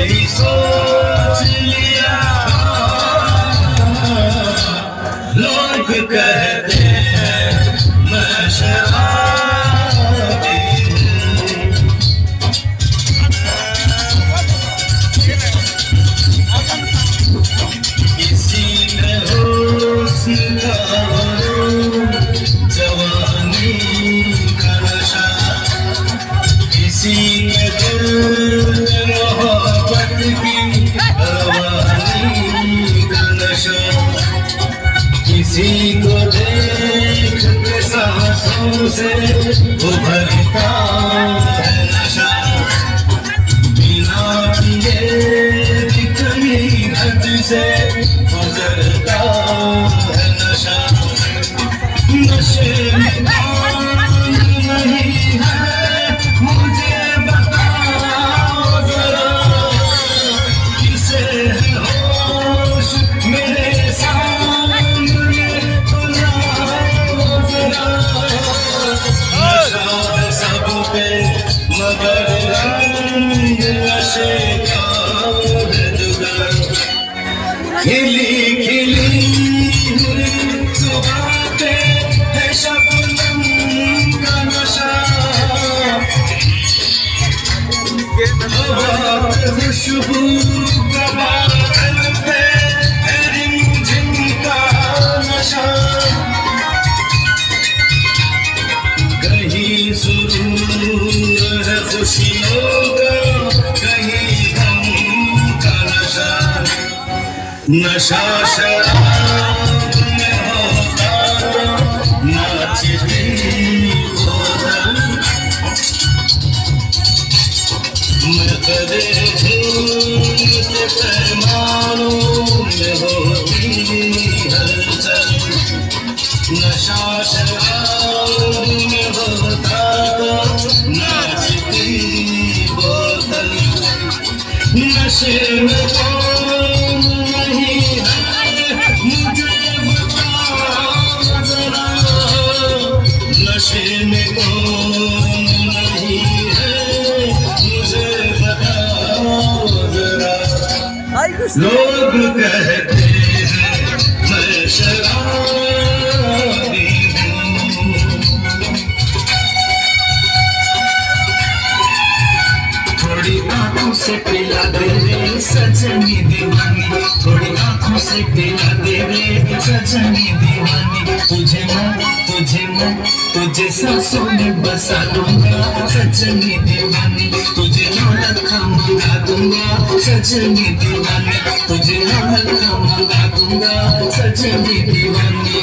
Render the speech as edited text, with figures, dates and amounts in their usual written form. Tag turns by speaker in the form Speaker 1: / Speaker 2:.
Speaker 1: ही सोच लिया। लोग कहते हैं मैं शराबी हूँ। किसी में होश का जवानी का नशा, किसी में दिल मोहब्बत की रवानी का नशा, किसी को देख के सांसों से उभरता है नशा, बिना पिए भी कहीं हद से गुजरता है नशा। नशे में कौन नहीं है मुझे बताओ जरा, किसे है होश मेरे सामने बुलाओ जरा। नशा सब पे मगर रंग नशे का है जुदा। खिली खिली सुबह पे है शबनम का नशा, खुशबू का बादल पे है रिमझिम का नशा। कहीं सुरूर है खुशियों का, कहीं गम का नशा। नशा शराब में होता तो नाचती बोतल, मकदे धूल के पैमानों में होती हलचल। नशा शराब में होता तो नाचती बोतल, नशे में कौन नहीं है मुझे बताओ जरा, नशे में कौन नहीं है मुझे बताओ जरा। लोग कहते हैं मैं शराबी हूँ। थोड़ी आंखों से पिला दे रे सजनी दीवानी, थोड़ी आंखों से पिला दे रे सजनी दीवानी। तुझे सांसों में बसा दूंगा सजनी दीवानी, तुझे लौलखा मंगा दूंगा सजनी दीवानी, तुझे लौलखा मंगा दूंगा सजनी दीवानी।